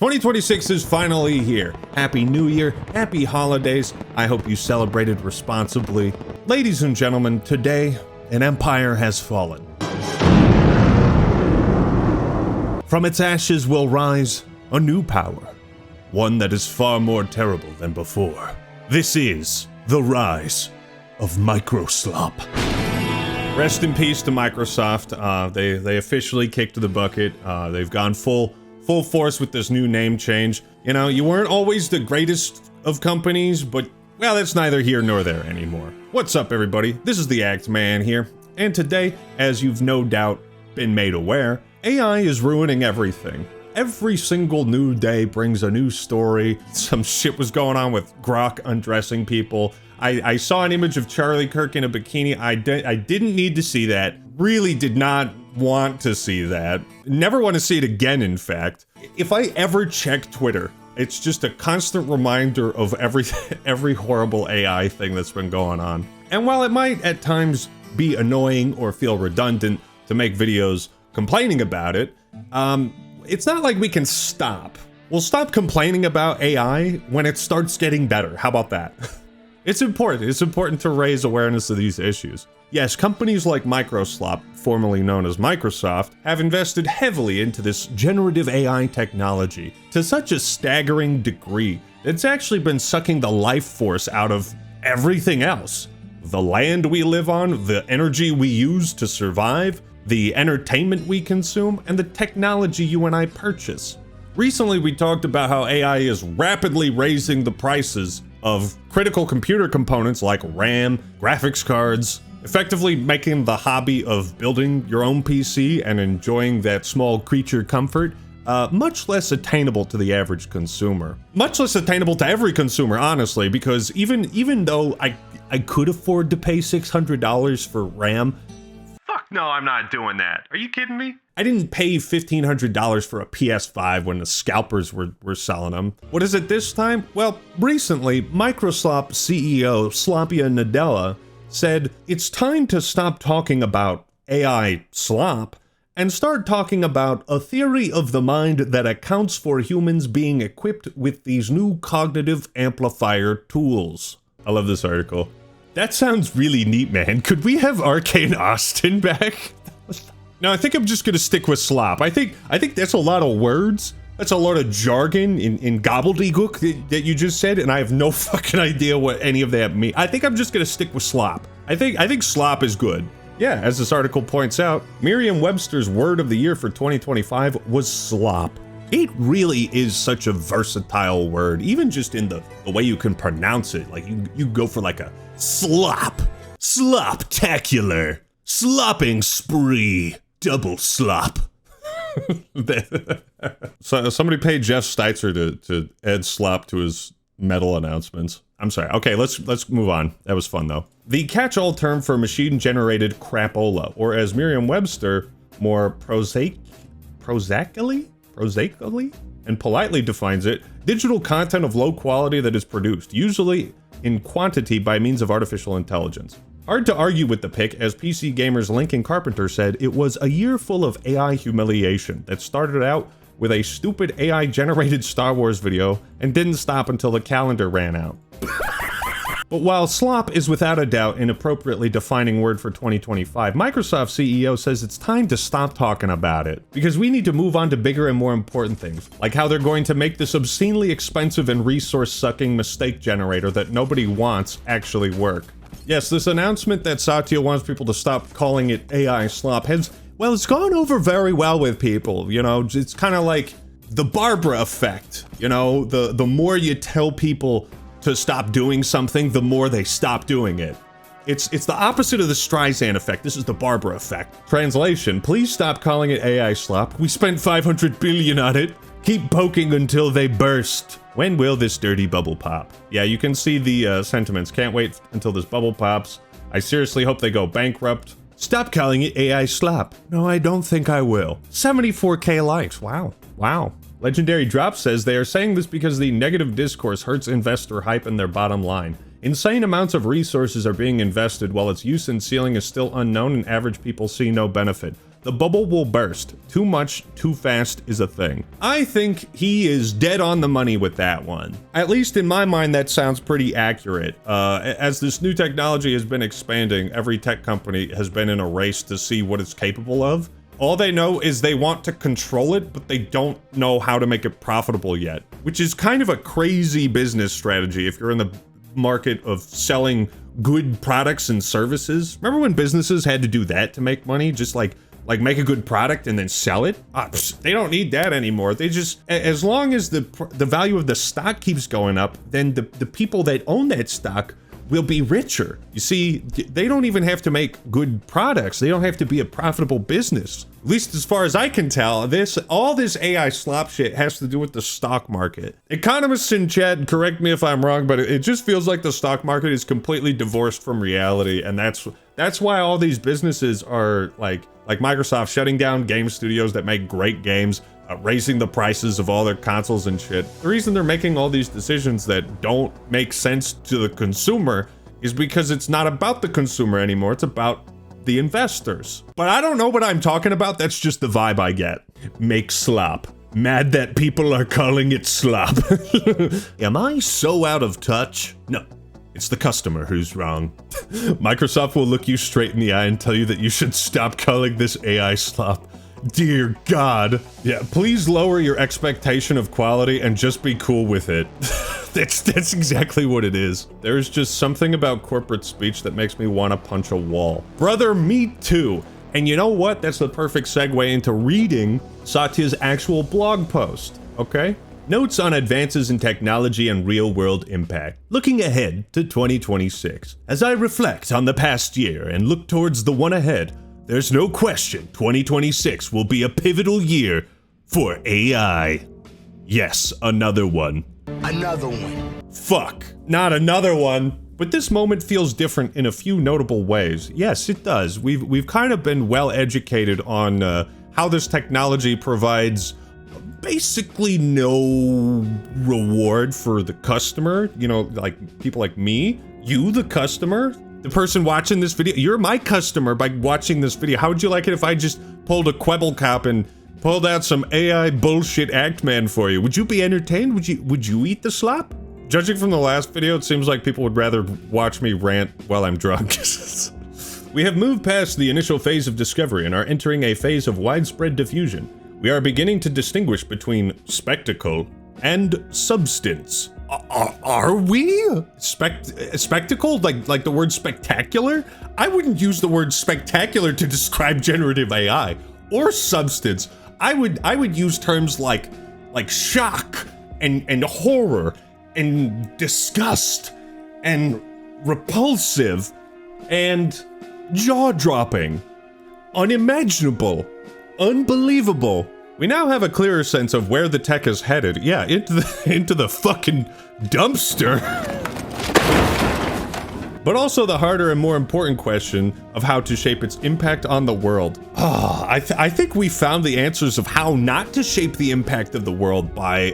2026 is finally here. Happy New Year, happy holidays. I hope you celebrated responsibly. Ladies and gentlemen, today, an empire has fallen. From its ashes will rise a new power, one that is far more terrible than before. This is the rise of MicroSlop. Rest in peace to Microsoft. They officially kicked the bucket. They've gone full force with this new name change. You know, you weren't always the greatest of companies, but, well, that's neither here nor there anymore. What's up, everybody? This is the Act Man here, and today, as you've no doubt been made aware, AI is ruining everything. Every single new day brings a new story. Some shit was going on with Grok undressing people. I saw an image of Charlie Kirk in a bikini. I didn't need to see that. Really did not want to see that. Never want to see it again, in fact. If I ever check Twitter, it's just a constant reminder of every horrible AI thing that's been going on. And while it might at times be annoying or feel redundant to make videos complaining about it, it's not like we can stop. We'll stop complaining about AI when it starts getting better. How about that? It's important to raise awareness of these issues. Yes, companies like MicroSlop, formerly known as Microsoft, have invested heavily into this generative AI technology to such a staggering degree that it's actually been sucking the life force out of everything else. The land we live on, the energy we use to survive, the entertainment we consume, and the technology you and I purchase. Recently, we talked about how AI is rapidly raising the prices of critical computer components like RAM, graphics cards, effectively making the hobby of building your own PC and enjoying that small creature comfort much less attainable to the average consumer. Much less attainable to every consumer, honestly, because even though I could afford to pay $600 for RAM, fuck no, I'm not doing that. Are you kidding me? I didn't pay $1,500 for a PS5 when the scalpers were selling them. What is it this time? Well, recently, MicroSlop CEO Satya Nadella said it's time to stop talking about AI slop and start talking about a theory of the mind that accounts for humans being equipped with these new cognitive amplifier tools. I love this article. That sounds really neat, man. Could we have Arcane Austin back? No, I think I'm just gonna stick with slop. I think that's a lot of words. That's a lot of jargon in gobbledygook that you just said, and I have no fucking idea what any of that means. I think I'm just gonna stick with slop. I think slop is good. Yeah, as this article points out, Merriam-Webster's word of the year for 2025 was slop. It really is such a versatile word, even just in the way you can pronounce it. Like you go for like a slop, sloptacular, slopping spree, double slop. So somebody paid Jeff Steitzer to add slop to his metal announcements. I'm sorry. Okay, let's move on. That was fun though. The catch-all term for machine-generated crapola, or as Merriam-Webster more prosaically and politely defines it, digital content of low quality that is produced, usually in quantity by means of artificial intelligence. Hard to argue with the pick, as PC Gamer's Lincoln Carpenter said, it was a year full of AI humiliation that started out with a stupid AI-generated Star Wars video and didn't stop until the calendar ran out. But while slop is without a doubt an appropriately defining word for 2025, Microsoft CEO says it's time to stop talking about it, because we need to move on to bigger and more important things, like how they're going to make this obscenely expensive and resource-sucking mistake generator that nobody wants actually work. Yes, this announcement that Satya wants people to stop calling it AI slop it's gone over very well with people. You know, it's kind of like the Barbara effect. You know, the more you tell people to stop doing something, the more they stop doing it. It's the opposite of the Streisand effect. This is the Barbara effect. Translation, please stop calling it AI slop. We spent $500 billion on it. Keep poking until they burst. When will this dirty bubble pop? Yeah, you can see the sentiments. Can't wait until this bubble pops. I seriously hope they go bankrupt. Stop calling it AI slop. No, I don't think I will. 74K likes. Wow. Legendary Drop says they are saying this because the negative discourse hurts investor hype and their bottom line. Insane amounts of resources are being invested while its use and ceiling is still unknown and average people see no benefit. The bubble will burst. Too much, too fast is a thing. I think he is dead on the money with that one. At least in my mind, that sounds pretty accurate. As this new technology has been expanding, every tech company has been in a race to see what it's capable of. All they know is they want to control it, but they don't know how to make it profitable yet, which is kind of a crazy business strategy if you're in the market of selling good products and services. Remember when businesses had to do that to make money? Just like make a good product and then sell it? They don't need that anymore. They just, as long as the value of the stock keeps going up, then the people that own that stock will be richer. You see, they don't even have to make good products. They don't have to be a profitable business. At least as far as I can tell, all this AI slop shit has to do with the stock market. Economists in chat, correct me if I'm wrong, but it just feels like the stock market is completely divorced from reality, and that's why all these businesses are like Microsoft shutting down game studios that make great games, raising the prices of all their consoles and shit. The reason they're making all these decisions that don't make sense to the consumer is because it's not about the consumer anymore, it's about the investors. But I don't know what I'm talking about, that's just the vibe I get. Make slop. Mad that people are calling it slop. Am I so out of touch? No. It's the customer who's wrong. Microsoft will look you straight in the eye and tell you that you should stop calling this AI slop. Dear God. Yeah, please lower your expectation of quality and just be cool with it. That's exactly what it is. There's just something about corporate speech that makes me want to punch a wall. Brother, me too. And you know what? That's the perfect segue into reading Satya's actual blog post, okay? Notes on advances in technology and real-world impact. Looking ahead to 2026. As I reflect on the past year and look towards the one ahead, there's no question 2026 will be a pivotal year for AI. Yes, another one. Another one. Fuck, not another one. But this moment feels different in a few notable ways. Yes, it does. We've kind of been well educated on how this technology provides basically no reward for the customer. You know, like people like me, you, the customer, the person watching this video. You're my customer by watching this video. How would you like it if I just pulled a Kwebbelkop and pulled out some AI bullshit Act-Man for you? Would you be entertained? Would you eat the slop? Judging from the last video, it seems like people would rather watch me rant while I'm drunk. We have moved past the initial phase of discovery and are entering a phase of widespread diffusion. We are beginning to distinguish between spectacle and substance. Are we? Spectacle? Like the word spectacular? I wouldn't use the word spectacular to describe generative AI. Or substance. I would use terms like shock and horror and disgust and repulsive and jaw-dropping, unimaginable, unbelievable. We now have a clearer sense of where the tech is headed. Yeah, into the fucking dumpster. But also the harder and more important question of how to shape its impact on the world. I think we found the answers of how not to shape the impact of the world by,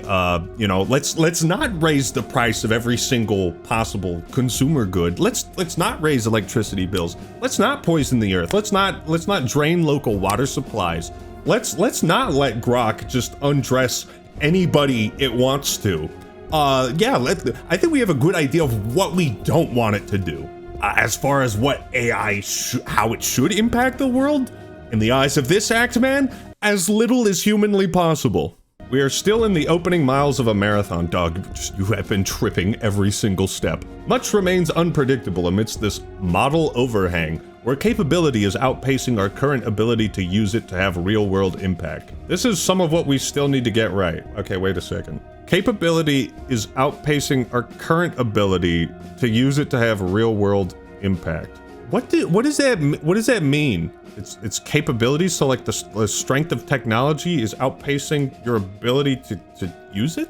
let's not raise the price of every single possible consumer good. Let's not raise electricity bills. Let's not poison the earth. Let's not drain local water supplies. Let's not let Grok just undress anybody it wants to. I think we have a good idea of what we don't want it to do. As far as what AI, how it should impact the world, in the eyes of this Act-Man, as little as humanly possible. We are still in the opening miles of a marathon, dog. You have been tripping every single step. Much remains unpredictable amidst this model overhang, where capability is outpacing our current ability to use it to have real-world impact. This is some of what we still need to get right. Okay, wait a second. Capability is outpacing our current ability to use it to have real-world impact. What does that mean? It's capability, so like the strength of technology is outpacing your ability to use it?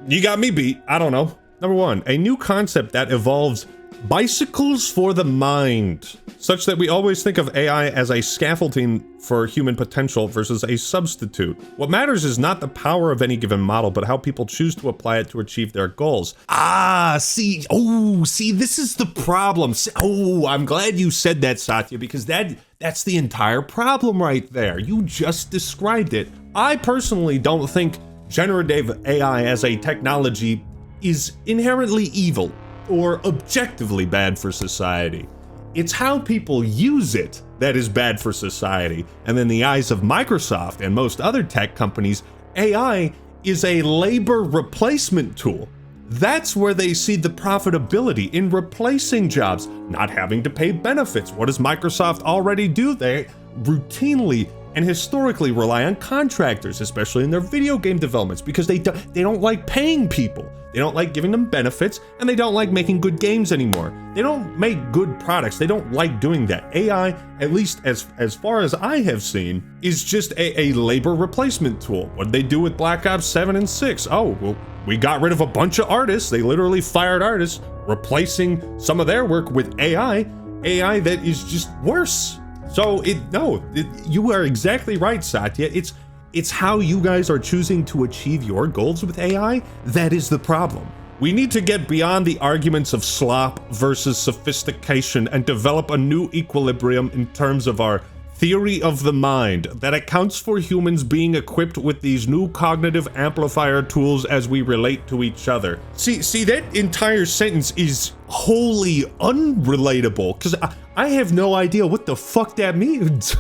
You got me beat. I don't know. Number one, a new concept that evolves bicycles for the mind, such that we always think of AI as a scaffolding for human potential versus a substitute. What matters is not the power of any given model, but how people choose to apply it to achieve their goals. See, this is the problem. I'm glad you said that, Satya, because that That's the entire problem right there. You just described it. I personally don't think generative AI as a technology is inherently evil or objectively bad for society. It's how people use it that is bad for society. And in the eyes of Microsoft and most other tech companies, AI is a labor replacement tool. That's where they see the profitability in replacing jobs, not having to pay benefits. What does Microsoft already do? They routinely and historically rely on contractors, especially in their video game developments, because they don't like paying people. They don't like giving them benefits, and they don't like making good games anymore. They don't make good products. They don't like doing that. AI, at least as far as I have seen, is just a labor replacement tool. What did they do with Black Ops 7 and 6? Oh, well, we got rid of a bunch of artists. They literally fired artists, replacing some of their work with AI that is just worse. So you are exactly right, Satya. It's how you guys are choosing to achieve your goals with AI that is the problem. We need to get beyond the arguments of slop versus sophistication and develop a new equilibrium in terms of our theory of the mind that accounts for humans being equipped with these new cognitive amplifier tools as we relate to each other. See, that entire sentence is wholly unrelatable, because I have no idea what the fuck that means.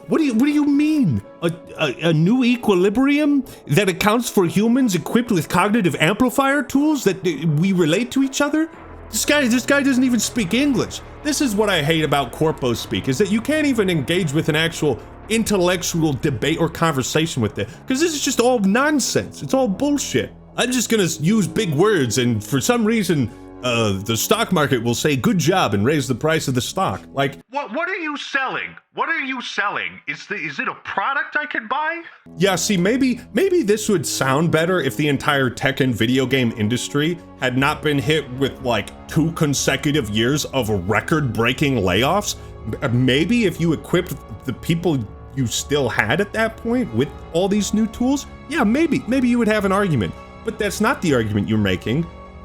What do you mean? A new equilibrium that accounts for humans equipped with cognitive amplifier tools that we relate to each other? This guy doesn't even speak English. This is what I hate about corpo speak, is that you can't even engage with an actual intellectual debate or conversation with it, because this is just all nonsense. It's all bullshit. I'm just gonna use big words, and for some reason, the stock market will say good job and raise the price of the stock. Like, what are you selling? What are you selling? Is it a product I could buy? Yeah, see, maybe this would sound better if the entire tech and video game industry had not been hit with like 2 consecutive years of record-breaking layoffs. Maybe if you equipped the people you still had at that point with all these new tools, yeah, maybe you would have an argument. But that's not the argument you're making,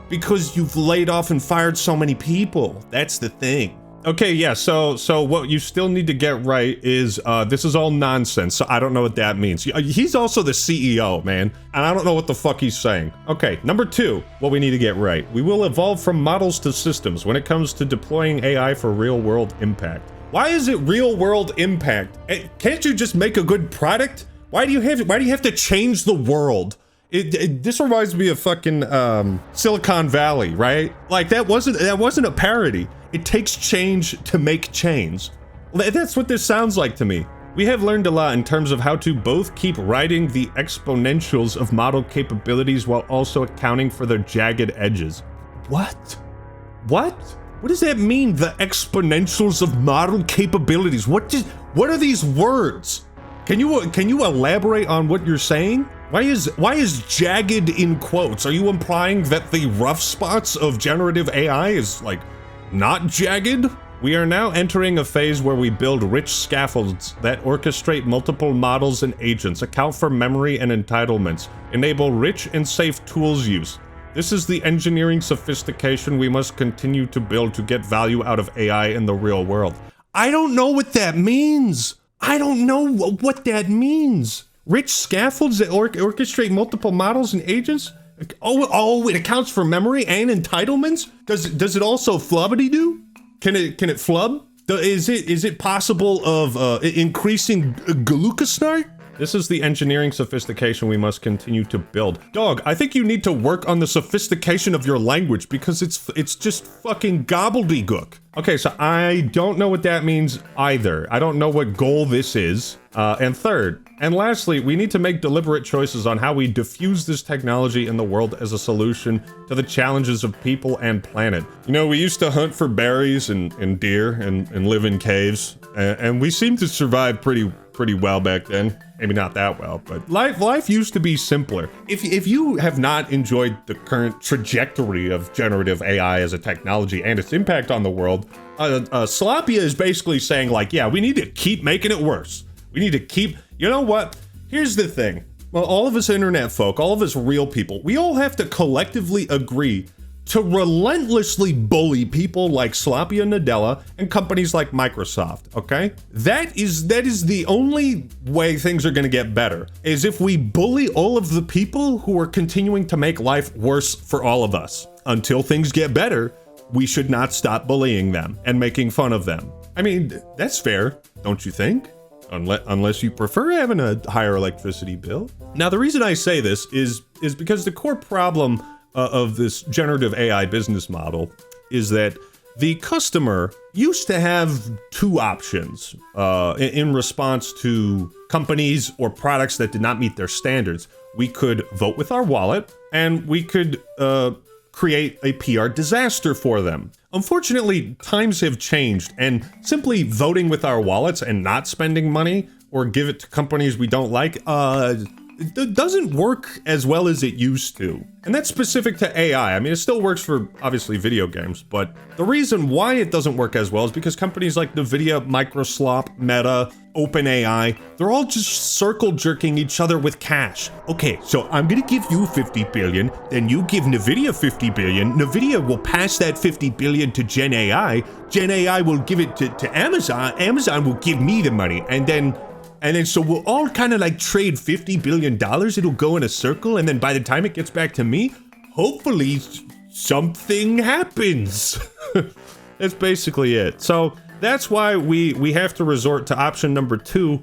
because you've laid off and fired so many people. That's the thing. Okay, yeah, so what you still need to get right is, this is all nonsense, so I don't know what that means. He's also the CEO, man, and I don't know what the fuck he's saying. Okay, number 2, what we need to get right. We will evolve from models to systems when it comes to deploying AI for real-world impact. Why is it real-world impact? Can't you just make a good product? Why do you have to change the world? This reminds me of fucking Silicon Valley, right? Like that wasn't a parody. It takes change to make change. That's what this sounds like to me. We have learned a lot in terms of how to both keep riding the exponentials of model capabilities while also accounting for their jagged edges. What? What does that mean? The exponentials of model capabilities. What are these words? Can you elaborate on what you're saying? Why is jagged in quotes? Are you implying that the rough spots of generative AI is like not jagged? We are now entering a phase where we build rich scaffolds that orchestrate multiple models and agents, account for memory and entitlements, enable rich and safe tools use. This is the engineering sophistication we must continue to build to get value out of AI in the real world. I don't know what that means. I don't know what that means. Rich scaffolds that orchestrate multiple models and agents? Oh, it accounts for memory and entitlements? Does it also flubbity-doo? Can it flub? Is it possible of increasing glucosnart? This is the engineering sophistication we must continue to build. Dog, I think you need to work on the sophistication of your language, because it's just fucking gobbledygook. Okay, so I don't know what that means either. I don't know what goal this is. And third, and lastly, we need to make deliberate choices on how we diffuse this technology in the world as a solution to the challenges of people and planet. You know, we used to hunt for berries and deer and live in caves, and we seemed to survive pretty well back then. Maybe not that well, but life used to be simpler. If you have not enjoyed the current trajectory of generative AI as a technology and its impact on the world, Slopia is basically saying like, yeah, we need to keep making it worse. We need to keep, you know what? Here's the thing. Well, all of us internet folk, all of us real people, we all have to collectively agree to relentlessly bully people like Satya Nadella and companies like Microsoft, okay? That is the only way things are gonna get better, is if we bully all of the people who are continuing to make life worse for all of us. Until things get better, we should not stop bullying them and making fun of them. I mean, that's fair, don't you think? Unless you prefer having a higher electricity bill. Now, the reason I say this is because the core problem of this generative AI business model is that the customer used to have two options in response to companies or products that did not meet their standards. We could vote with our wallet, and we could create a PR disaster for them. Unfortunately, times have changed, and simply voting with our wallets and not spending money or give it to companies we don't like, it doesn't work as well as it used to. And that's specific to AI. I mean, it still works for, obviously, video games, but the reason why it doesn't work as well is because companies like NVIDIA, MicroSlop, Meta, OpenAI, they're all just circle jerking each other with cash. Okay, so I'm gonna give you 50 billion, then you give NVIDIA 50 billion, NVIDIA will pass that 50 billion to Gen AI will give it to Amazon, Amazon will give me the money, and then so we'll all kind of like trade $50 billion, it'll go in a circle, and then by the time it gets back to me, hopefully something happens. That's basically it. So that's why we have to resort to option number 2,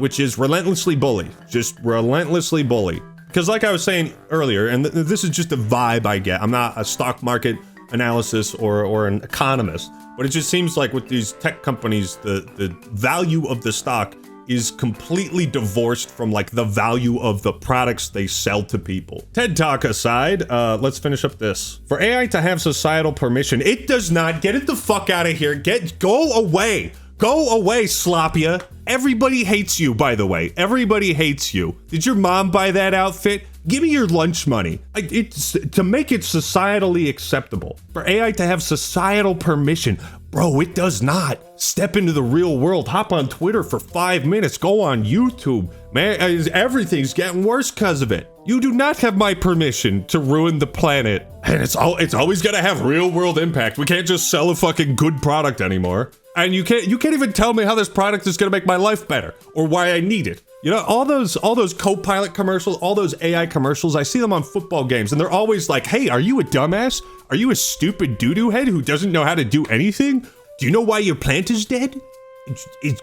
which is relentlessly bully. Just relentlessly bully. Because like I was saying earlier, and this is just a vibe I get, I'm not a stock market analysis or an economist, but it just seems like with these tech companies, the value of the stock is completely divorced from like the value of the products they sell to people. TED Talk aside, let's finish up this. For AI to have societal permission, it does not. Get it the fuck out of here. Go away. Go away, Slopia. Everybody hates you, by the way. Everybody hates you. Did your mom buy that outfit? Give me your lunch money. It's to make it societally acceptable. For AI to have societal permission, bro, it does not. Step into the real world. Hop on Twitter for 5 minutes. Go on YouTube. Man, everything's getting worse because of it. You do not have my permission to ruin the planet. And it's always gonna have real world impact. We can't just sell a fucking good product anymore. And you can't even tell me how this product is gonna make my life better or why I need it. You know, all those Copilot commercials, all those AI commercials, I see them on football games, and they're always like, hey, are you a dumbass? Are you a stupid doo-doo head who doesn't know how to do anything? Do you know why your plant is dead?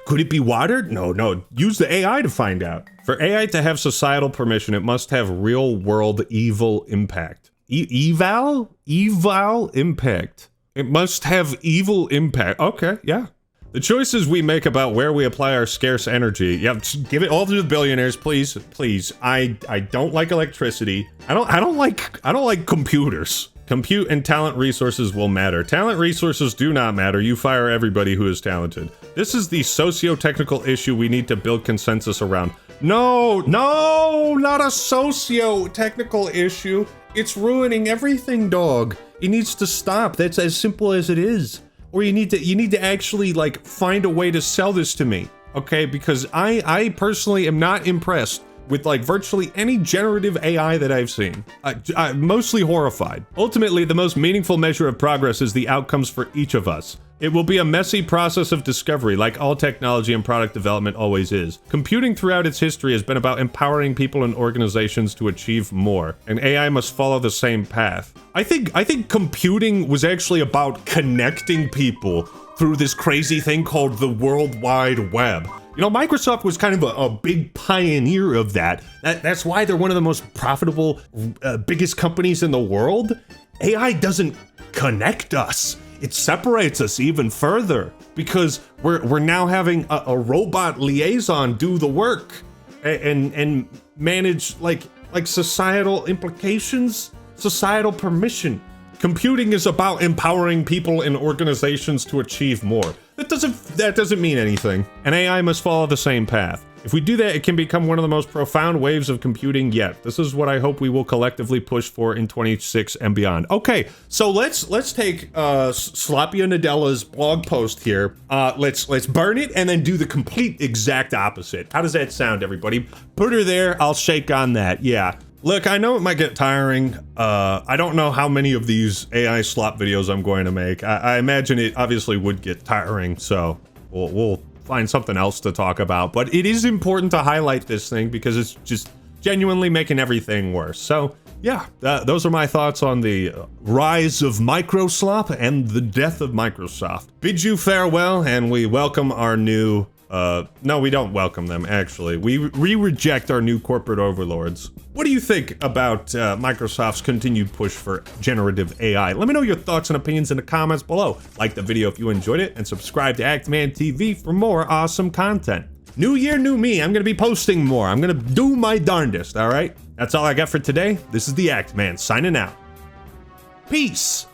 Could it be watered? No, use the AI to find out. For AI to have societal permission, it must have real-world evil impact. Eval impact. It must have evil impact. Okay, yeah. The choices we make about where we apply our scarce energy, yeah, give it all to the billionaires, please. I don't like electricity. I don't like computers. Compute and talent resources will matter. Talent resources do not matter. You fire everybody who is talented. This is the socio-technical issue we need to build consensus around. No, not a socio-technical issue. It's ruining everything, dog. It needs to stop. That's as simple as it is. Or you need to actually like find a way to sell this to me, okay? Because I personally am not impressed with like virtually any generative AI that I've seen. I'm mostly horrified. Ultimately, the most meaningful measure of progress is the outcomes for each of us. It will be a messy process of discovery, like all technology and product development always is. Computing throughout its history has been about empowering people and organizations to achieve more, and AI must follow the same path. I think computing was actually about connecting people through this crazy thing called the World Wide Web. You know, Microsoft was kind of a big pioneer of that. That's why they're one of the most profitable, biggest companies in the world. AI doesn't connect us. It separates us even further because we're now having a robot liaison do the work and manage like societal implications, societal permission. Computing is about empowering people and organizations to achieve more. That doesn't mean anything. And AI must follow the same path. If we do that, it can become one of the most profound waves of computing yet. This is what I hope we will collectively push for in 26 and beyond. Okay, so let's take Satya Nadella's blog post here. Let's burn it and then do the complete exact opposite. How does that sound, everybody? Put her there. I'll shake on that. Yeah. Look, I know it might get tiring. I don't know how many of these AI slop videos I'm going to make. I imagine it obviously would get tiring, so we'll find something else to talk about. But it is important to highlight this thing because it's just genuinely making everything worse. So yeah, those are my thoughts on the rise of MicroSlop and the death of Microsoft. Bid you farewell, and we welcome our new... no, we don't welcome them, actually. We reject our new corporate overlords. What do you think about Microsoft's continued push for generative AI? Let me know your thoughts and opinions in the comments below. Like the video if you enjoyed it, and subscribe to Actman TV for more awesome content. New year, new me. I'm gonna be posting more. I'm gonna do my darndest, alright? That's all I got for today. This is the Actman signing out. Peace!